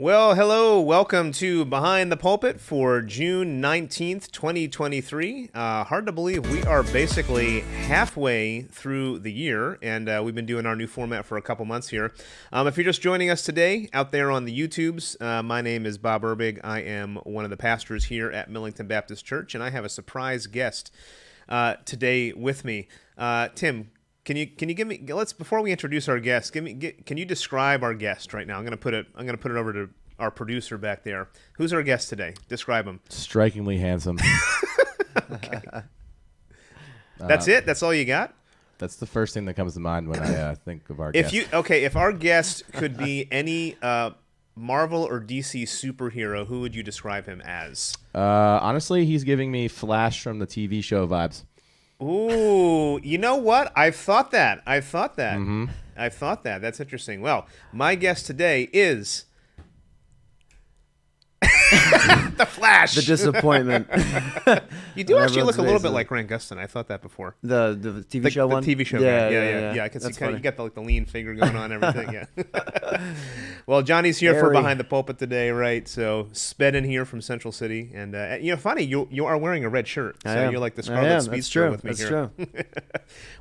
Well, hello. Welcome to Behind the Pulpit for June 19th, 2023. Hard to believe we are basically halfway through the year, and we've been doing our new format for a couple months here. If you're just joining us today out there on the YouTubes, my name is Bob Erbig. I am one of the pastors here at Millington Baptist Church, and I have a surprise guest today with me. Tim, Can you give me? Before we introduce our guest, can you describe our guest right now? I'm gonna put it over to our producer back there. Who's our guest today? Describe him. Strikingly handsome. Okay. That's it. That's all you got. That's the first thing that comes to mind when I think of our guest. If our guest could be any Marvel or DC superhero, who would you describe him as? Honestly, he's giving me Flash from the TV show vibes. Ooh, you know what? I've thought that. Mm-hmm. I've thought that. That's interesting. Well, my guest today is the Flash. The disappointment. You do actually look a little bit like Grant Gustin. I thought that before. The TV show one? The TV show guy. Yeah. I can see you got the lean figure going on and everything. Yeah. Well, Johnny's here for Behind the Pulpit today, right? So sped in here from Central City, and funny, you are wearing a red shirt, so you're like the Scarlet Speedster with me here. That's true.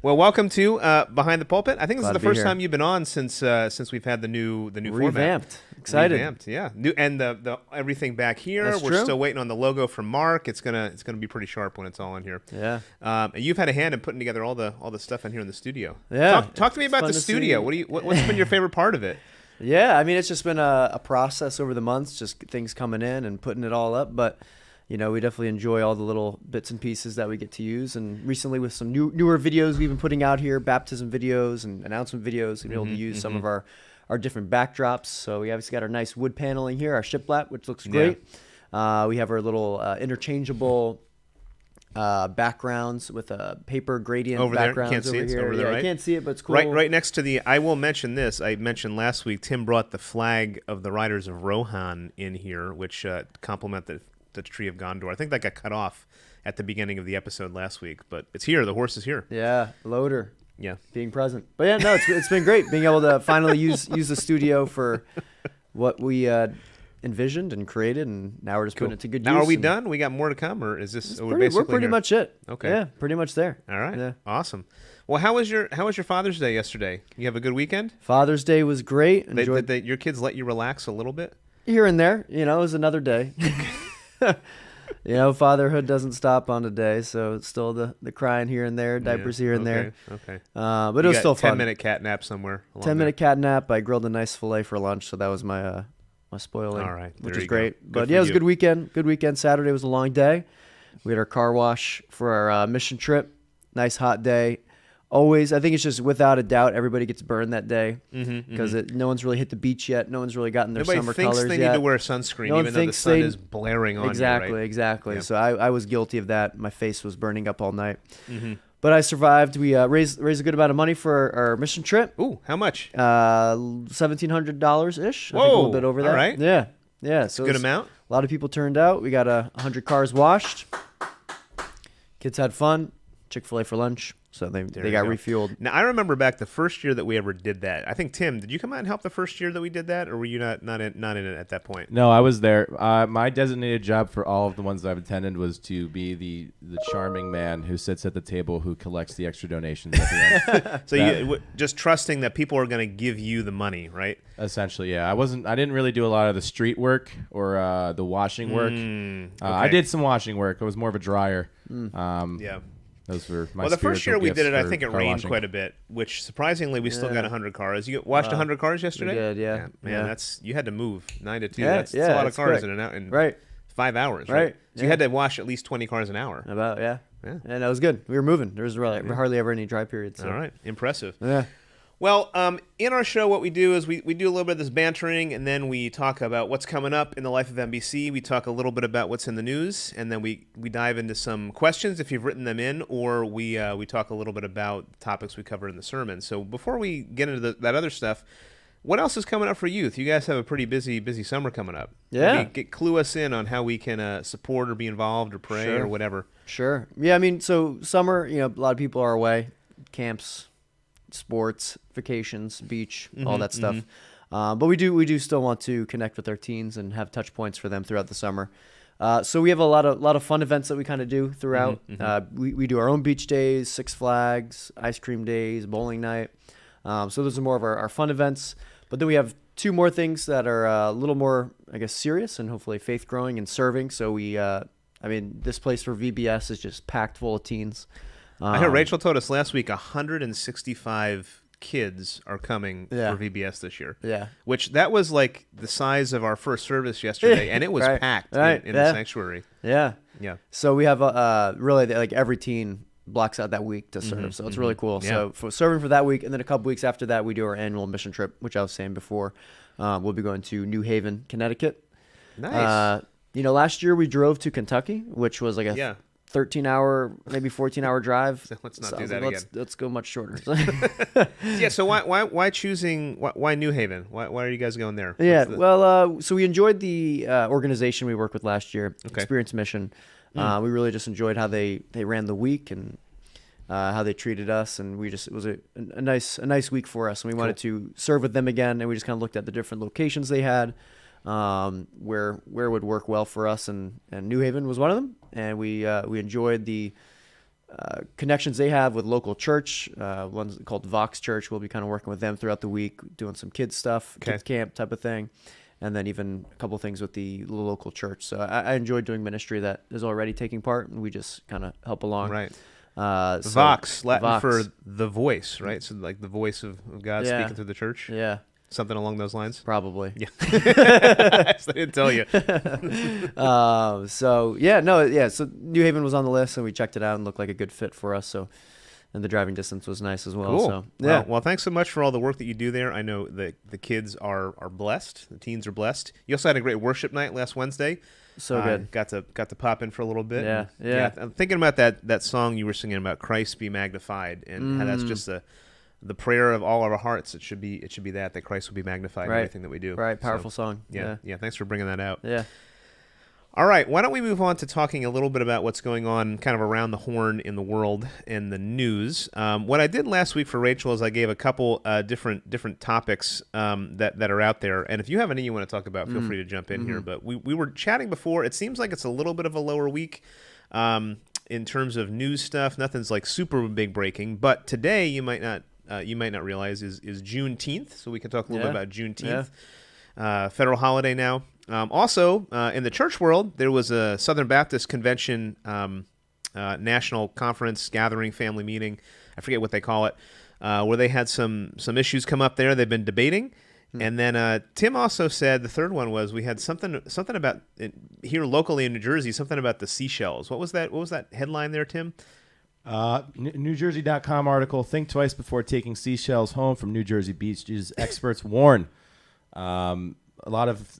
Well, welcome to Behind the Pulpit. I think this is the first time you've been on since we've had the new format. Revamped. Excited. Revamped, yeah. New and the everything back here. That's We're true. still waiting on the logo from Mark. It's gonna be pretty sharp when it's all in here. Yeah. And you've had a hand in putting together all the stuff in here in the studio. Yeah. Talk to me about the studio. What's been your favorite part of it? Yeah, I mean, it's just been a process over the months, just things coming in and putting it all up. But, we definitely enjoy all the little bits and pieces that we get to use. And recently with some newer videos we've been putting out here, baptism videos and announcement videos, we've been able to use some of our different backdrops. So we obviously got our nice wood paneling here, our shiplap, which looks great. Yeah. We have our little interchangeable backgrounds with a paper gradient over backgrounds can't see over it. here. Over there, yeah, right? I can't see it, but it's cool. Right next to the. I will mention this. I mentioned last week. Tim brought the flag of the Riders of Rohan in here, which complement the Tree of Gondor. I think that got cut off at the beginning of the episode last week, but it's here. The horse is here. Yeah, loader. Yeah, being present. But yeah, no, it's been great being able to finally use the studio for what we envisioned and created, and now we're just putting it to good use. Now, are we done? We got more to come, or is this? We're pretty much it. Okay. Yeah, pretty much there. All right. Yeah. Awesome. Well, how was your Father's Day yesterday? You have a good weekend? Father's Day was great. Did your kids let you relax a little bit? Here and there. It was another day. Fatherhood doesn't stop on a day, so it's still the crying here and there, diapers here and there. Okay. But it was still fun. 10-minute cat nap somewhere. 10-minute cat nap. I grilled a nice filet for lunch, so that was my spoiling. All right, which is great. But yeah, it was a good weekend. Good weekend. Saturday was a long day. We had our car wash for our mission trip. Nice hot day. Always, I think it's just without a doubt, everybody gets burned that day because no one's really hit the beach yet. No one's really gotten their summer colors yet. Nobody thinks they need to wear sunscreen, even though the sun is blaring on you, right? Exactly. Yeah. So I was guilty of that. My face was burning up all night. But I survived. We raised a good amount of money for our mission trip. Ooh, how much? $1,700-ish. Whoa, I think a little bit over that. All right. Yeah. That's so a good amount. A lot of people turned out. We got 100 cars washed. Kids had fun. Chick-fil-A for lunch. So they got refueled. Now, I remember back the first year that we ever did that. I think, Tim, did you come out and help the first year that we did that, or were you not in it at that point? No, I was there. My designated job for all of the ones that I've attended was to be the charming man who sits at the table who collects the extra donations at the end. So you just trusting that people are going to give you the money, right? Essentially, yeah. I didn't really do a lot of the street work or the washing work. Okay. I did some washing work. I was more of a dryer. Yeah. Those were my the first year we did it, I think it rained washing. Quite a bit, which surprisingly we still got 100 cars. You washed 100 cars yesterday? We did, yeah. Man, you had to move 9 to 2. Yeah, that's a lot of cars quick. in right. 5 hours, right? So you had to wash at least 20 cars an hour. Yeah. And that was good. We were moving. There was hardly ever any dry periods. So. All right, impressive. Yeah. Well, in our show, what we do is we do a little bit of this bantering, and then we talk about what's coming up in the life of NBC. We talk a little bit about what's in the news, and then we dive into some questions if you've written them in, or we talk a little bit about topics we cover in the sermon. So before we get into that other stuff, what else is coming up for youth? You guys have a pretty busy summer coming up. Yeah. Clue us in on how we can support or be involved or pray or whatever. Sure. Yeah, I mean, so summer, a lot of people are away, camps, sports, vacations, beach, all that stuff. But we do still want to connect with our teens and have touch points for them throughout the summer. So we have a lot of fun events that we kind of do throughout. We do our own beach days, Six Flags, ice cream days, bowling night. So those are more of our fun events. But then we have 2 more things that are a little more, I guess, serious and hopefully faith growing and serving. So this place for VBS is just packed full of teens. I heard Rachel told us last week 165 kids are coming for VBS this year. Yeah. Which that was like the size of our first service yesterday, and it was packed in the sanctuary. Yeah. Yeah. So we have really like every teen blocks out that week to serve. So it's really cool. Yeah. So for serving for that week, and then a couple weeks after that, we do our annual mission trip, which I was saying before. We'll be going to New Haven, Connecticut. Nice. Last year we drove to Kentucky, which was like a 13-hour, maybe 14-hour drive. So let's not do that again. Let's go much shorter. So why choosing why New Haven? Why are you guys going there? So we enjoyed the organization we worked with last year, Experience Mission. We really just enjoyed how they ran the week and how they treated us, and it was a nice week for us, and we wanted to serve with them again, and we just kind of looked at the different locations they had. Where would work well for us, and New Haven was one of them, and we enjoyed the connections they have with local church. One's called Vox Church. We'll be kind of working with them throughout the week, doing some kids stuff, kids camp type of thing, and then even a couple things with the local church. So I enjoyed doing ministry that is already taking part, and we just kind of help along. Right. Vox, Latin for the voice, right? So like the voice of God speaking through the church. Yeah. Something along those lines? Probably. Yeah. I didn't tell you. So New Haven was on the list, and we checked it out and looked like a good fit for us. So, and the driving distance was nice as well. Cool. So, yeah. Well, thanks so much for all the work that you do there. I know that the kids are blessed. The teens are blessed. You also had a great worship night last Wednesday. So good. Got to pop in for a little bit. Yeah. I'm thinking about that song you were singing about Christ be magnified, and how that's just the prayer of all of our hearts. It should be that Christ will be magnified in everything that we do. Right. Powerful song. Yeah. Thanks for bringing that out. Yeah. All right. Why don't we move on to talking a little bit about what's going on kind of around the horn in the world and the news. What I did last week for Rachel is I gave a couple different topics that are out there. And if you have any you want to talk about, feel free to jump in here. But we were chatting before. It seems like it's a little bit of a lower week. In terms of news stuff, nothing's like super big breaking. But today you might not realize is Juneteenth, so we can talk a little bit about Juneteenth, federal holiday now. Also, in the church world, there was a Southern Baptist Convention national conference gathering, family meeting. I forget what they call it, where they had some issues come up there. They've been debating, and then Tim also said the third one was we had something about here locally in New Jersey, something about the seashells. What was that? What was that headline there, Tim? NewJersey.com article, think twice before taking seashells home from New Jersey beaches. Experts warn. A lot of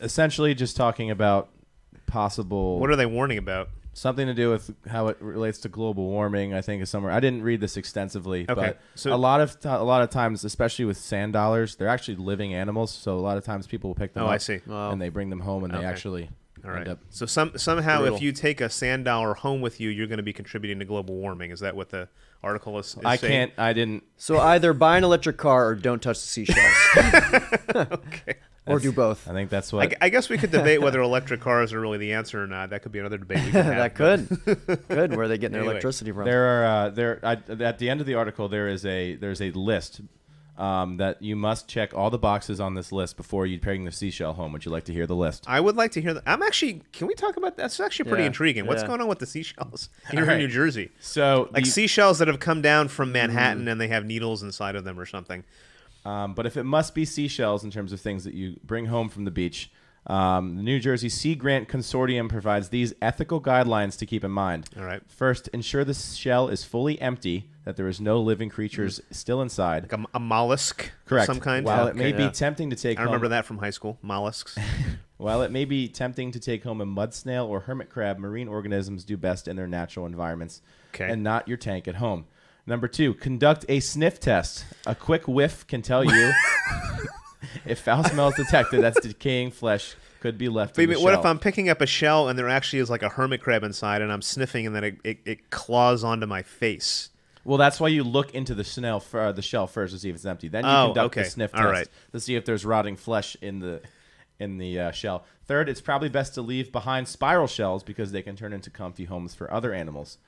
essentially just talking about possible. What are they warning about? Something to do with how it relates to global warming, I think, is somewhere. I didn't read this extensively, but so, a lot of times, especially with sand dollars, they're actually living animals. So a lot of times people will pick them up I see. And they bring them home, and they actually All right. end up So somehow brutal. If you take a sand dollar home with you, you're going to be contributing to global warming. Is that what the article is saying? I didn't. So either buy an electric car or don't touch the seashells. Okay. Or do both. I think that's what. I guess we could debate whether electric cars are really the answer or not. That could be another debate we could have. That could. Where are they getting their Anyway. electricity from? There are at the end of the article there's a list that you must check all the boxes on this list before you bring the seashell home. Would you like to hear the list? I would like to hear that. Can we talk about that? That's actually pretty Yeah. intriguing. What's Yeah. going on with the seashells here All right. in New Jersey? So Like seashells that have come down from Manhattan and they have needles inside of them or something. but if it must be seashells in terms of things that you bring home from the beach, the New Jersey Sea Grant Consortium provides these ethical guidelines to keep in mind. All right. First, ensure the shell is fully empty, that there is no living creatures still inside. Like a mollusk Correct. of some kind. While it may be Yeah. tempting to take I remember that from high school. Mollusks. While it may be tempting to take home a mud snail or hermit crab, marine organisms do best in their natural environments and not your tank at home. Number 2, conduct a sniff test. A quick whiff can tell you if foul smell is detected, that's decaying flesh could be left in the What shell. if I'm picking up a shell and there actually is like a hermit crab inside and I'm sniffing and then it claws onto my face? Well, that's why you look into the shell first to see if it's empty. Then you conduct the sniff test to see if there's rotting flesh in the shell. Third, it's probably best to leave behind spiral shells because they can turn into comfy homes for other animals.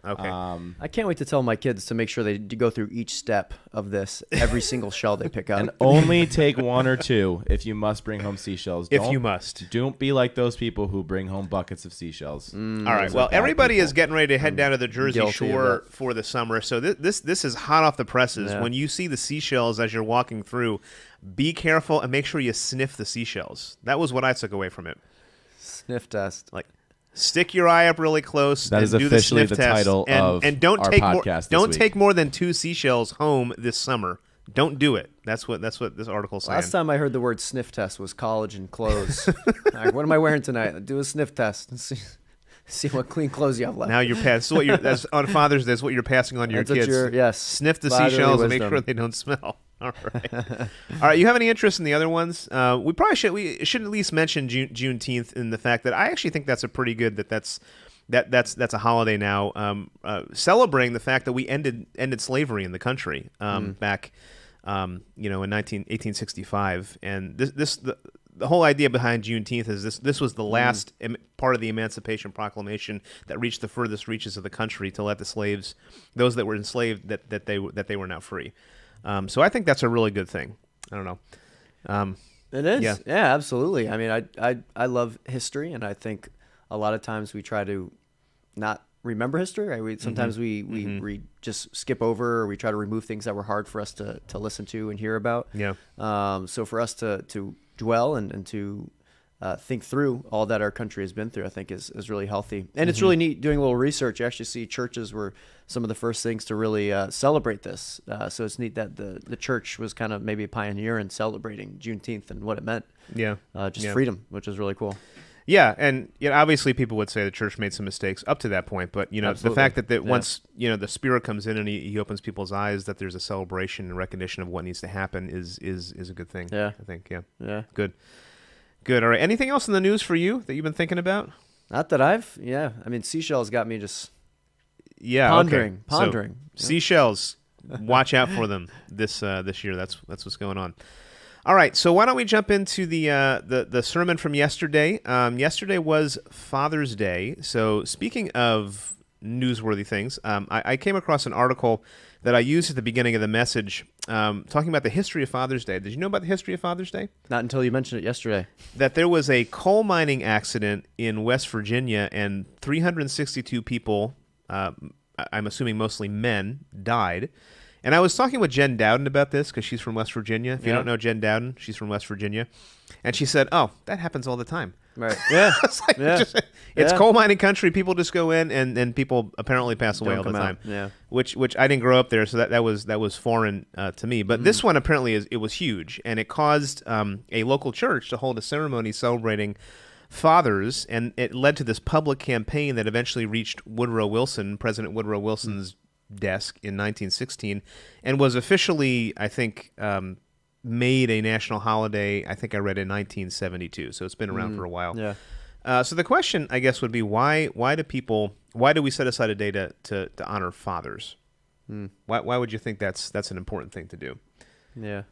Okay. I can't wait to tell my kids to make sure they go through each step of this, every single shell they pick up. And only take one or two if you must bring home seashells. If you must. Don't be like those people who bring home buckets of seashells. All right. Well, everybody is getting ready to head down to the Jersey Shore for the summer. So this is hot off the presses. Yeah. When you see the seashells as you're walking through, be careful and make sure you sniff the seashells. That was what I took away from it. Sniff test. Like, stick your eye up really close. That and is do officially the, sniff the test. title of don't our take podcast. Don't take more than 2 seashells home this summer. Don't do it. That's what this article's saying. Last time I heard the word sniff test was college and clothes. All right, what am I wearing tonight? Do a sniff test and see what clean clothes you have left. Now you're passing. That's on Father's Day. That's what you're passing on to your kids. Yes. Sniff the seashells and make sure they don't smell. All right. All right. You have any interest in the other ones? We should at least mention Juneteenth in the fact that I actually think that's a pretty good that's a holiday now, celebrating the fact that we ended slavery in the country back, in 1865, and the whole idea behind Juneteenth is this was the last part of the Emancipation Proclamation that reached the furthest reaches of the country to let the slaves, those that were enslaved, that they were now free. So I think that's a really good thing. I don't know. It is. Yeah, absolutely. I mean, I love history, and I think a lot of times we try to not remember history. Right? Sometimes we just skip over, or we try to remove things that were hard for us to listen to and hear about. Yeah. So for us to dwell and to think through all that our country has been through, I think is really healthy. And it's really neat doing a little research. You actually see churches were some of the first things to really celebrate this. So it's neat that the church was kind of maybe a pioneer in celebrating Juneteenth and what it meant. Yeah. Freedom, which is really cool. Yeah, and obviously people would say the church made some mistakes up to that point, but Absolutely. The fact that once the Spirit comes in and he opens people's eyes, that there's a celebration and recognition of what needs to happen is a good thing. Yeah, I think. Yeah. Good. All right. Anything else in the news for you that you've been thinking about? Not that I mean, seashells got me just pondering. So, seashells, watch out for them this year. That's what's going on. All right, so why don't we jump into the sermon from yesterday? Yesterday was Father's Day. So speaking of newsworthy things, I came across an article that I used at the beginning of the message talking about the history of Father's Day. Did you know about the history of Father's Day? Not until you mentioned it yesterday. That there was a coal mining accident in West Virginia, and 362 people, I'm assuming mostly men, died. And I was talking with Jen Dowden about this because she's from West Virginia. If you don't know Jen Dowden, she's from West Virginia. And she said, oh, that happens all the time. Right. Yeah. It's coal mining country. People just go in and people apparently pass away all the time. Yeah. Which I didn't grow up there, so that was foreign to me. But this one apparently it was huge, and it caused a local church to hold a ceremony celebrating fathers, and it led to this public campaign that eventually reached President Woodrow Wilson's desk in 1916, and was officially, I think, made a national holiday. I think I read in 1972, so it's been around for a while. Yeah. So the question, I guess, would be why do we set aside a day to honor fathers? Why would you think that's an important thing to do? Yeah.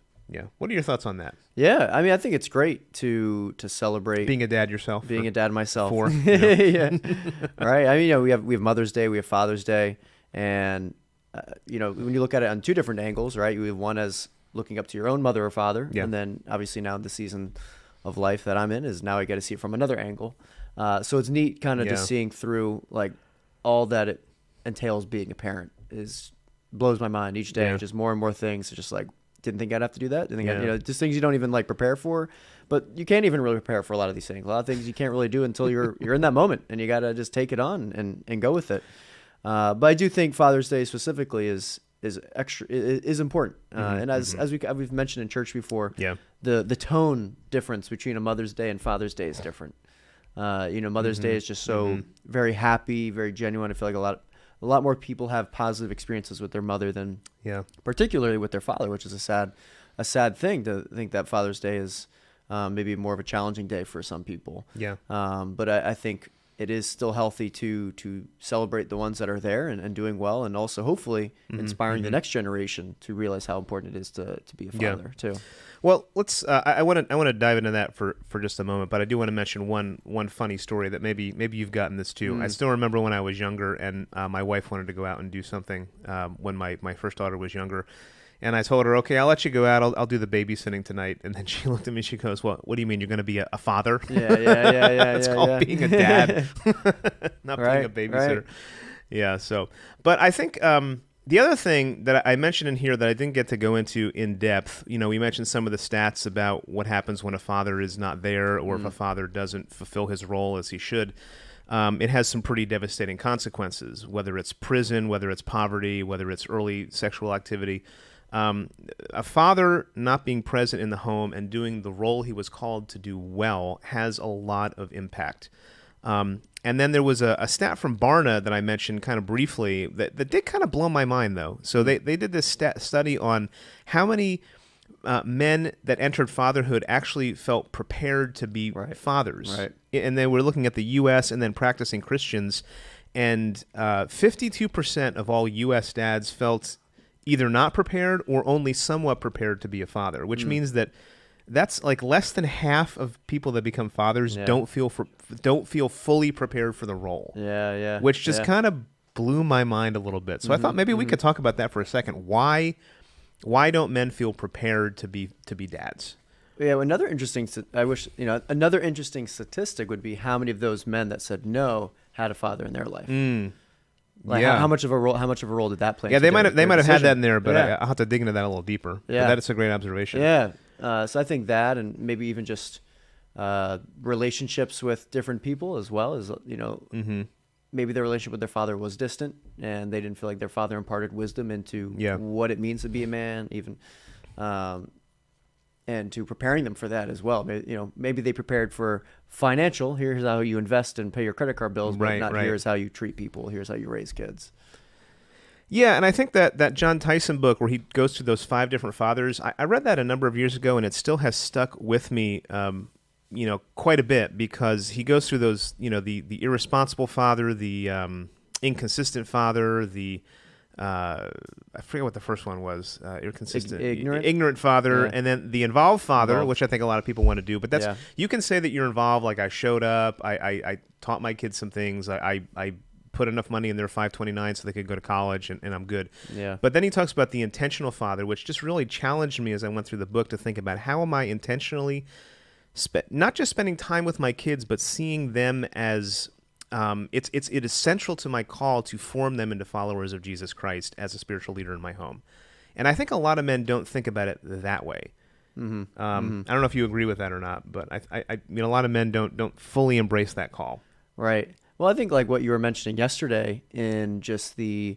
What are your thoughts on that? Yeah, I mean, I think it's great to celebrate being a dad yourself. Being a dad myself. Yeah. All right. I mean, we have Mother's Day, we have Father's Day. And, when you look at it on two different angles, right, you have one as looking up to your own mother or father. Yeah. And then obviously now the season of life that I'm in is now I get to see it from another angle. So it's neat kind of just seeing through like all that it entails being a parent blows my mind each day. Just more and more things. Just like, didn't think I'd have to do that. Didn't think just things you don't even like prepare for, but you can't even really prepare for a lot of these things. A lot of things you can't really do until you're in that moment, and you got to just take it on and go with it. But I do think Father's Day specifically is important, and as we've mentioned in church before, the tone difference between a Mother's Day and Father's Day is different. Mother's Day is just so very happy, very genuine. I feel like a lot more people have positive experiences with their mother than particularly with their father, which is a sad thing to think that Father's Day is maybe more of a challenging day for some people. Yeah. But I think it is still healthy to celebrate the ones that are there and doing well, and also hopefully inspiring the next generation to realize how important it is to be a father too. Well, let's. I want to dive into that for just a moment, but I do want to mention one funny story that maybe you've gotten this too. I still remember when I was younger, and my wife wanted to go out and do something when my first daughter was younger, and I told her, "Okay, I'll let you go out. I'll do the babysitting tonight." And then she looked at me. She goes, "What do you mean? You're going to be a father?" Yeah. It's called being a dad, not being a babysitter. Right. Yeah. So, but I think. The other thing that I mentioned in here that I didn't get to go into in depth, we mentioned some of the stats about what happens when a father is not there or if a father doesn't fulfill his role as he should. It has some pretty devastating consequences, whether it's prison, whether it's poverty, whether it's early sexual activity. A father not being present in the home and doing the role he was called to do well has a lot of impact. And then there was a stat from Barna that I mentioned kind of briefly that did kind of blow my mind, though. So they did this study on how many men that entered fatherhood actually felt prepared to be fathers. Right. And they were looking at the U.S. and then practicing Christians. And 52% of all U.S. dads felt either not prepared or only somewhat prepared to be a father, which means that's like less than half of people that become fathers don't feel fully prepared for the role. Yeah. Which just kind of blew my mind a little bit. So I thought maybe we could talk about that for a second. Why don't men feel prepared to be dads? Yeah, another interesting statistic would be how many of those men that said no had a father in their life. How much of a role did that play? Yeah, they might have had that in there, but I'll have to dig into that a little deeper. Yeah, but that is a great observation. Yeah. So I think that, and maybe even just relationships with different people as well as, maybe their relationship with their father was distant and they didn't feel like their father imparted wisdom into what it means to be a man, even, and to preparing them for that as well. Maybe they prepared for financial, here's how you invest and pay your credit card bills, but here's how you treat people, here's how you raise kids. Yeah, and I think that John Tyson book where he goes through those 5 different fathers, I read that a number of years ago, and it still has stuck with me, quite a bit, because he goes through those, the irresponsible father, the inconsistent father, the I forget what the first one was, ignorant father, and then the involved father, which I think a lot of people want to do. But that's you can say that you're involved. Like I showed up, I taught my kids some things, I put enough money in their 529 so they could go to college, and I'm good. Yeah. But then he talks about the intentional father, which just really challenged me as I went through the book to think about how am I intentionally not just spending time with my kids, but seeing them as it is central to my call to form them into followers of Jesus Christ as a spiritual leader in my home. And I think a lot of men don't think about it that way. I don't know if you agree with that or not, but I mean, a lot of men don't fully embrace that call. Right. Well, I think like what you were mentioning yesterday in just the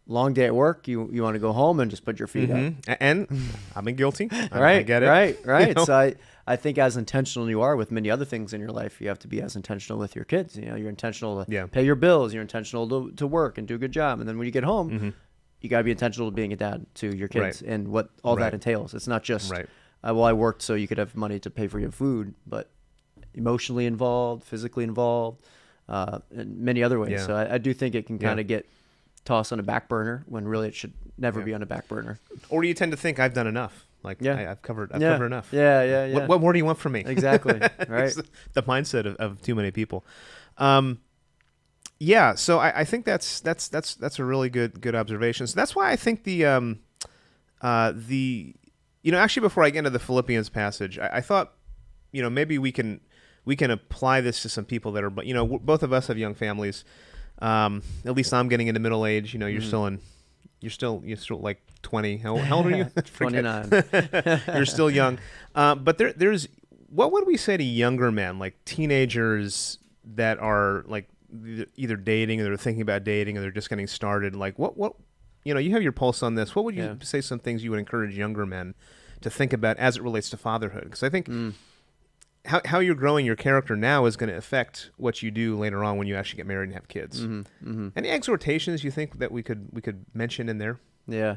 long day at work, you want to go home and just put your feet up. And I've been guilty. I get it. Right. So I think as intentional you are with many other things in your life, you have to be as intentional with your kids. You're intentional to pay your bills. You're intentional to work and do a good job. And then when you get home, you got to be intentional to being a dad to your kids and what all that entails. It's not just, I worked so you could have money to pay for your food, but emotionally involved, physically involved, in many other ways. So I do think it can kind of get tossed on a back burner when really it should never be on a back burner. Or you tend to think I've done enough. Like I've covered enough. Yeah. What more do you want from me? Exactly. Right. It's the mindset of too many people. So I think that's a really good observation. So that's why I think actually before I get into the Philippians passage, I thought maybe we can apply this to some people that are, both of us have young families. At least I'm getting into middle age. You're still like 20. How old are you? 29. You're still young. But there's what would we say to younger men, like teenagers that are like either dating or they're thinking about dating or they're just getting started? Like what you have your pulse on this. What would you say some things you would encourage younger men to think about as it relates to fatherhood? Because I think how you're growing your character now is going to affect what you do later on when you actually get married and have kids. Any exhortations you think that we could mention in there? Yeah,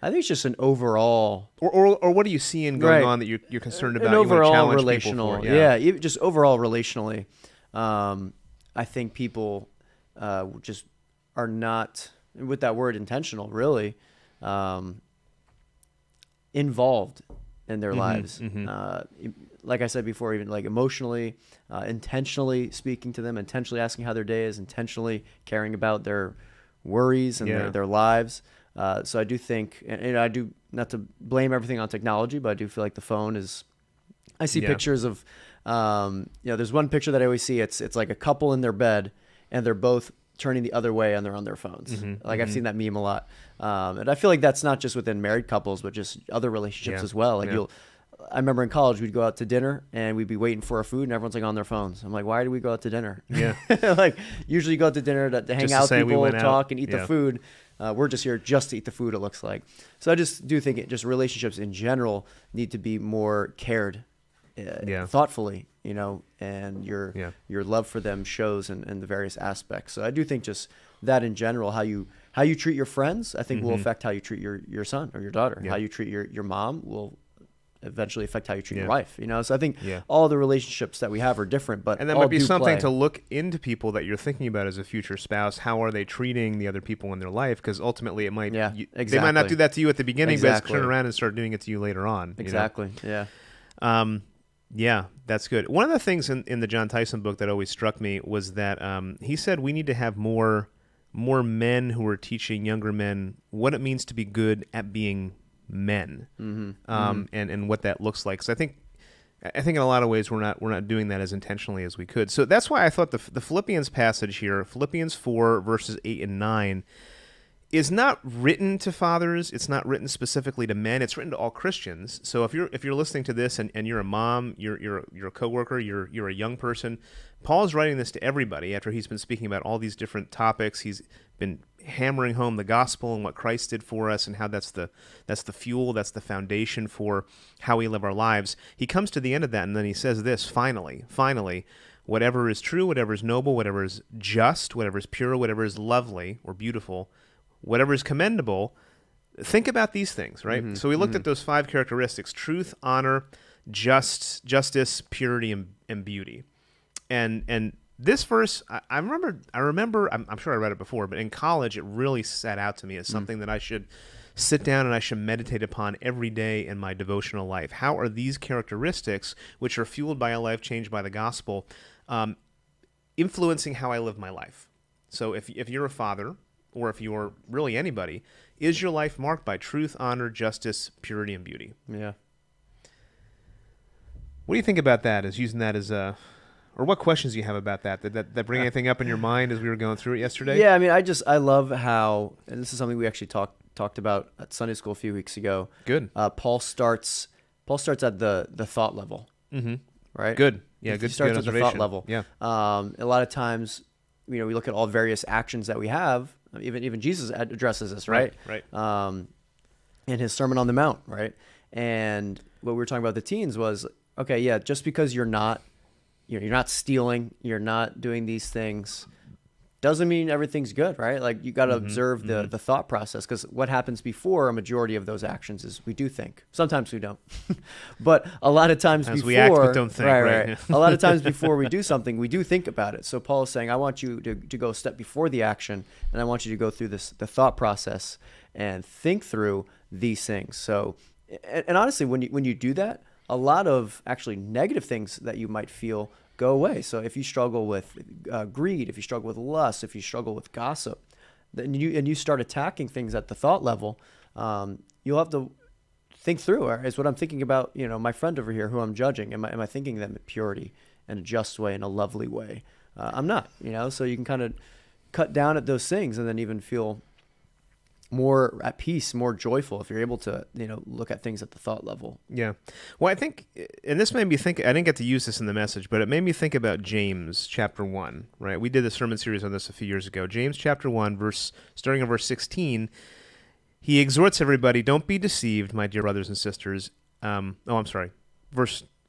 I think it's just an overall, or what are you seeing going on that you're concerned about? An overall relational, just overall relationally. I think people just are not, with that word intentional, really, involved in their lives. Like I said before, even like emotionally, intentionally speaking to them, intentionally asking how their day is, intentionally caring about their worries and their lives. So I do think, and I do, not to blame everything on technology, but I do feel like the phone is, I see pictures of, there's one picture that I always see. It's like a couple in their bed and they're both turning the other way and they're on their phones. I've seen that meme a lot. And I feel like that's not just within married couples, but just other relationships as well. Like I remember in college, we'd go out to dinner and we'd be waiting for our food and everyone's like on their phones. I'm like, why do we go out to dinner? Yeah. Like usually you go out to dinner to hang out with people, talk and eat the food. We're just here just to eat the food, it looks like. So I just do think relationships in general need to be more cared thoughtfully, and your love for them shows in the various aspects. So I do think just that in general, how you treat your friends, I think will affect how you treat your son or your daughter. How you treat your mom will eventually affect how you treat your wife. So I think all the relationships that we have are different, but and that might be something to look into people that you're thinking about as a future spouse. How are they treating the other people in their life? Because ultimately, it might they might not do that to you at the beginning, but it's turn around and start doing it to you later on. Exactly. Yeah, that's good. One of the things in the John Tyson book that always struck me was that he said we need to have more men who are teaching younger men what it means to be good at being men, and what that looks like. So I think in a lot of ways we're not doing that as intentionally as we could. So that's why I thought the Philippians passage here, Philippians 4 verses 8 and 9, is not written to fathers. It's not written specifically to men. It's written to all Christians. So if you're listening to this and you're a mom, you're a coworker, you're a young person, Paul's writing this to everybody after he's been speaking about all these different topics. He's been hammering home the gospel and what Christ did for us and how that's the fuel, that's the foundation for how we live our lives. He comes to the end of that and then he says this, finally, whatever is true, whatever is noble, whatever is just, whatever is pure, whatever is lovely or beautiful, whatever is commendable, think about these things, right? So we looked at those 5 characteristics: truth, honor, justice, purity, and beauty. And this verse, I remember, I'm sure I read it before, but in college it really sat out to me as something that I should sit down and I should meditate upon every day in my devotional life. How are these characteristics, which are fueled by a life changed by the gospel, influencing how I live my life? So if you're a father, or if you're really anybody, is your life marked by truth, honor, justice, purity, and beauty? Yeah. What do you think about that, as using that as a... Or what questions do you have about that? Did that bring anything up in your mind as we were going through it yesterday? Yeah, I mean, I love how, and this is something we actually talked about at Sunday school a few weeks ago. Good. Paul starts at the thought level. Right? Good. Yeah, good. He starts at the thought level. Yeah. A lot of times, we look at all various actions that we have. Even Jesus addresses this, right? Right. In his Sermon on the Mount, right? And what we were talking about the teens was, okay, yeah, just because you're not stealing, you're not doing these things, doesn't mean everything's good, right? Like you got to observe the thought process, because what happens before a majority of those actions is we do think. Sometimes we don't, but a lot of times before we act but don't think, right? A lot of times before we do something, we do think about it. So Paul is saying, I want you to go a step before the action, and I want you to go through the thought process and think through these things. So, and honestly, when you do that, a lot of actually negative things that you might feel go away. So if you struggle with greed, if you struggle with lust, if you struggle with gossip, then you start attacking things at the thought level, you'll have to think through, is what I'm thinking about, my friend over here who I'm judging, am I thinking them in purity, in a just way, in a lovely way? I'm not, so you can kind of cut down at those things and then even feel more at peace, more joyful if you're able to, look at things at the thought level. Yeah. Well, I think, and this made me think, I didn't get to use this in the message, but it made me think about James chapter 1, right? We did a sermon series on this a few years ago. James chapter 1, starting in verse 16, he exhorts everybody, don't be deceived, my dear brothers and sisters.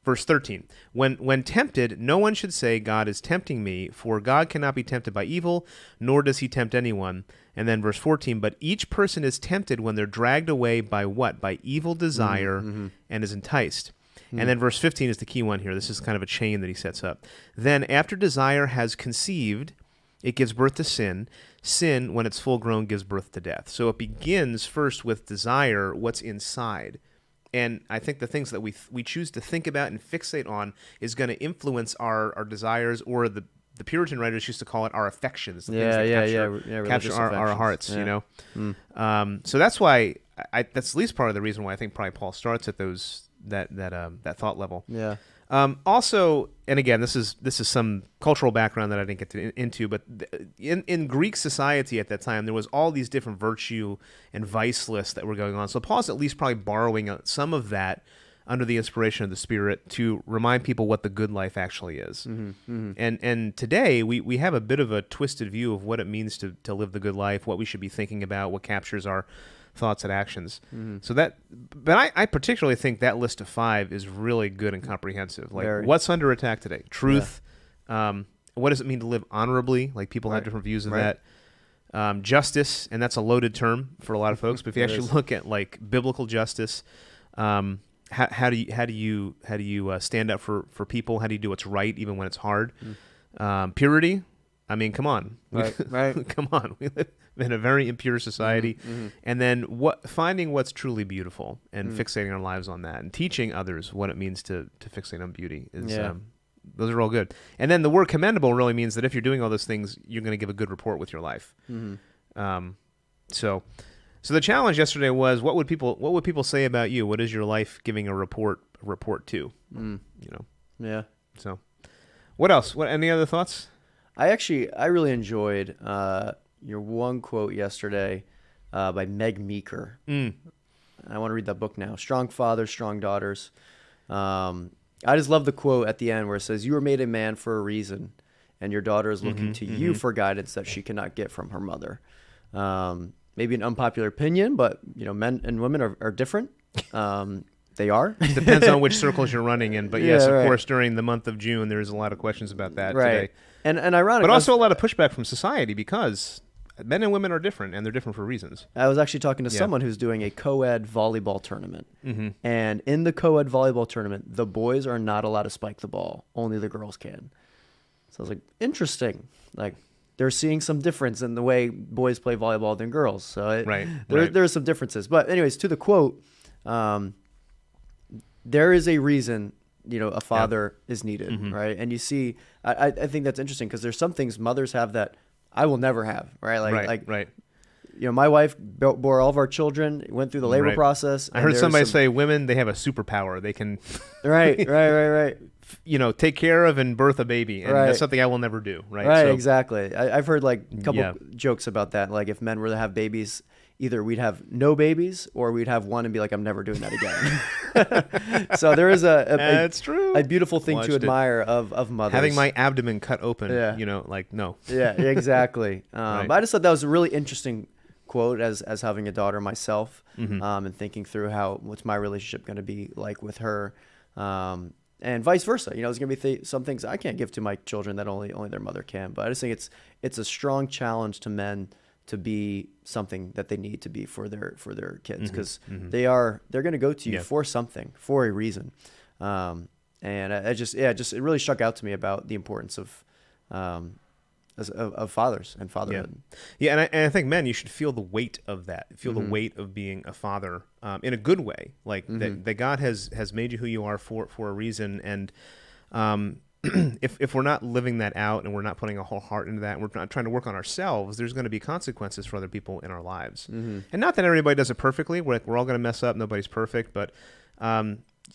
Verse 13, when tempted, no one should say, God is tempting me, for God cannot be tempted by evil, nor does he tempt anyone. And then verse 14, but each person is tempted when they're dragged away by what? By evil desire and is enticed. And then verse 15 is the key one here. This is kind of a chain that he sets up. Then after desire has conceived, it gives birth to sin. Sin, when it's full grown, gives birth to death. So it begins first with desire, what's inside. And I think the things that we choose to think about and fixate on is going to influence our desires, or the Puritan writers used to call it our affections. The things that capture our hearts, you know. So that's why that's at least part of the reason why I think probably Paul starts at that thought level. Yeah. Also, and again, this is some cultural background that I didn't get into, but in Greek society at that time, there was all these different virtue and vice lists that were going on. So Paul's at least probably borrowing some of that under the inspiration of the Spirit to remind people what the good life actually is. And today, we have a bit of a twisted view of what it means to live the good life, what we should be thinking about, what captures our thoughts and actions. But I particularly think that list of 5 is really good and comprehensive. Like, what's under attack today? Truth. What does it mean to live honorably? Like, people have different views of that. Justice, and that's a loaded term for a lot of folks. But if you actually look at like biblical justice, how do you stand up for people? How do you do what's right even when it's hard? Purity. I mean, come on. Come on. We live in a very impure society. And then finding what's truly beautiful and fixating our lives on that and teaching others what it means to fixate on beauty is those are all good. And then the word commendable really means that if you're doing all those things, you're going to give a good report with your life. So the challenge yesterday was what would people say about you? What is your life giving a report to? You know. Yeah. So what else? Any other thoughts? I really enjoyed your one quote yesterday by Meg Meeker. I want to read that book now. Strong Fathers, Strong Daughters. I just love the quote at the end where it says, "You were made a man for a reason, and your daughter is looking to you for guidance that she cannot get from her mother." Maybe an unpopular opinion, but men and women are different. They are. Depends on which circles you're running in. But yes, of course, during the month of June, there's a lot of questions about that today. And ironic, but also a lot of pushback from society because men and women are different, and they're different for reasons. I was actually talking to someone who's doing a co-ed volleyball tournament. And in the co-ed volleyball tournament, the boys are not allowed to spike the ball. Only the girls can. So I was like, interesting. Like, they're seeing some difference in the way boys play volleyball than girls. So there are some differences. But anyways, to the quote, there is a reason, a father is needed, right? And you see, I think that's interesting because there's some things mothers have that I will never have, right? My wife bore all of our children, went through the labor process. I heard somebody say women, they have a superpower. They can right. Take care of and birth a baby. And that's something I will never do, right? Right, exactly. I've heard a couple jokes about that. Like if men were to have babies, either we'd have no babies or we'd have one and be like, I'm never doing that again. So there is that's true. A beautiful thing to admire of mothers. Having my abdomen cut open, no. Yeah, exactly. But I just thought that was a really interesting quote as having a daughter myself, and thinking through what's my relationship going to be like with her, and vice versa. There's going to be some things I can't give to my children that only their mother can. But I just think it's a strong challenge to men to be something that they need to be for their kids, because they're going to go to you for something, for a reason. And it really struck out to me about the importance of fathers and fatherhood. And I think, men, you should feel the weight of that. Feel the weight of being a father in a good way, like that God has made you who you are for a reason. And if we're not living that out and we're not putting a whole heart into that, and we're not trying to work on ourselves, there's going to be consequences for other people in our lives. And not that everybody does it perfectly. We're all going to mess up. Nobody's perfect, but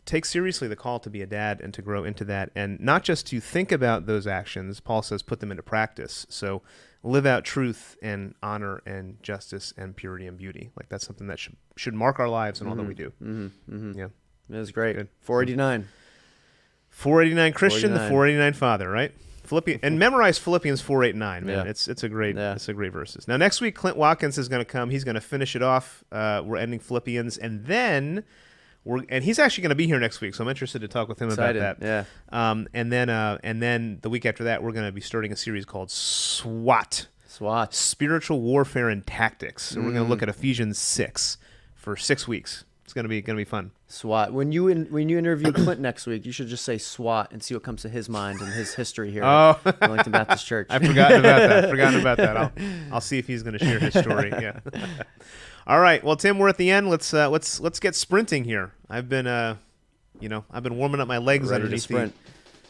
take seriously the call to be a dad and to grow into that, and not just to think about those actions. Paul says put them into practice. So live out truth and honor and justice and purity and beauty. Like that's something that should mark our lives and all that we do. Yeah, it was great. Good. 489 Christian, 489. The 489 father, right? And memorize Philippians 4:8-9, man. It's a great verses. Now next week Clint Watkins is going to come. He's going to finish it off. We're ending Philippians, and then he's actually going to be here next week, so I'm interested to talk with him about that. Yeah. And then the week after that, we're going to be starting a series called SWAT. Spiritual Warfare and Tactics. So we're going to look at Ephesians 6 for 6 weeks. It's gonna be fun. SWAT. When you interview Clint next week, you should just say SWAT and see what comes to his mind and his history here at Wellington Baptist Church. I've forgotten about that. I'll see if he's going to share his story. Yeah. All right. Well, Tim, we're at the end. let's get sprinting here. I've been warming up my legs Ready to underneath sprint.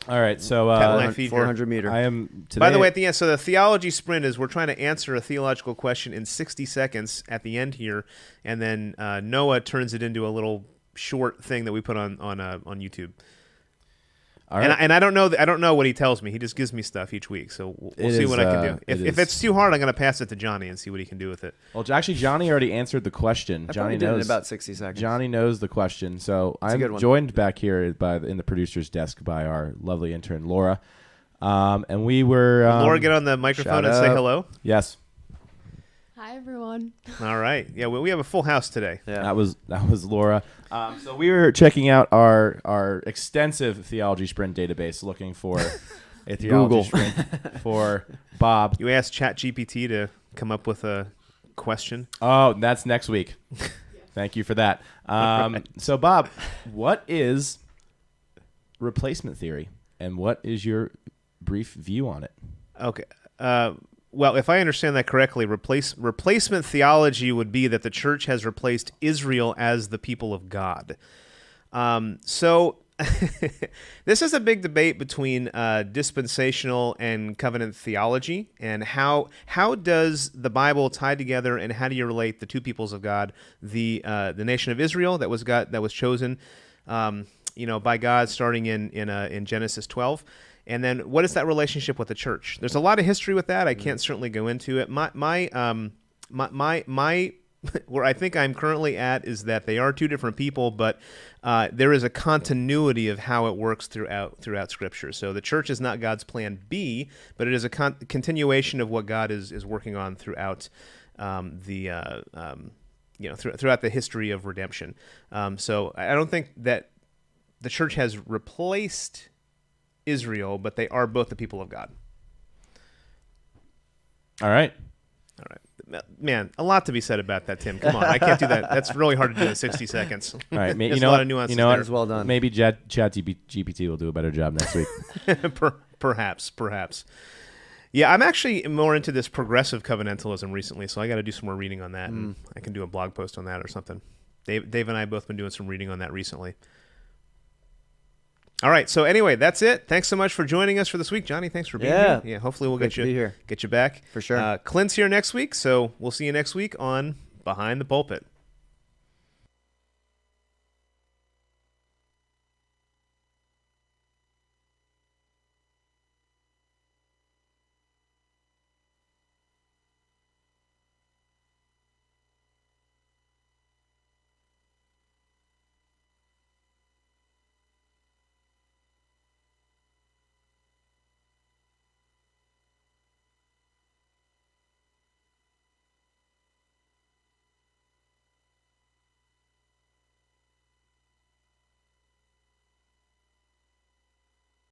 All right, so 400 meter. I am today. By the way, at the end, so the Theology Sprint is we're trying to answer a theological question in 60 seconds at the end here, and then Noah turns it into a little short thing that we put on YouTube. All right. And I don't know what he tells me. He just gives me stuff each week, so we'll see what I can do. If it's too hard, I'm going to pass it to Johnny and see what he can do with it. Well, actually, Johnny already answered the question. Johnny did knows in about 60 seconds. Johnny knows the question. So I'm joined back here in the producer's desk by our lovely intern Laura, and we were. Laura, get on the microphone and say hello. Yes. Hi, everyone. All right. Yeah, we have a full house today. Yeah. That was Laura. So we were checking out our extensive Theology Sprint database, looking for a Theology Sprint for Bob. You asked ChatGPT to come up with a question. Oh, that's next week. Thank you for that. Right. So, Bob, what is replacement theory, and what is your brief view on it? Okay. Well, if I understand that correctly, replacement theology would be that the church has replaced Israel as the people of God. So this is a big debate between dispensational and covenant theology, and how does the Bible tie together, and how do you relate the two peoples of God, the nation of Israel that was chosen, by God starting in Genesis 12. And then what is that relationship with the church? There's a lot of history with that. I can't certainly go into it. My where I think I'm currently at is that they are two different people, but there is a continuity of how it works throughout Scripture. So the church is not God's plan B, but it is a continuation of what God is working on throughout throughout the history of redemption. So I don't think that the church has replaced Israel, but they are both the people of God. All right. Man, a lot to be said about that, Tim. Come on, I can't do that. That's really hard to do in 60 seconds. All right, There's a lot of nuances there. It's well done. Maybe ChatGPT will do a better job next week. Perhaps. Yeah, I'm actually more into this progressive covenantalism recently, so I got to do some more reading on that, and I can do a blog post on that or something. Dave and I have both been doing some reading on that recently. All right. So anyway, that's it. Thanks so much for joining us for this week, Johnny. Thanks for being here. Yeah. Hopefully we'll get you back for sure. Clint's here next week, so we'll see you next week on Behind the Pulpit.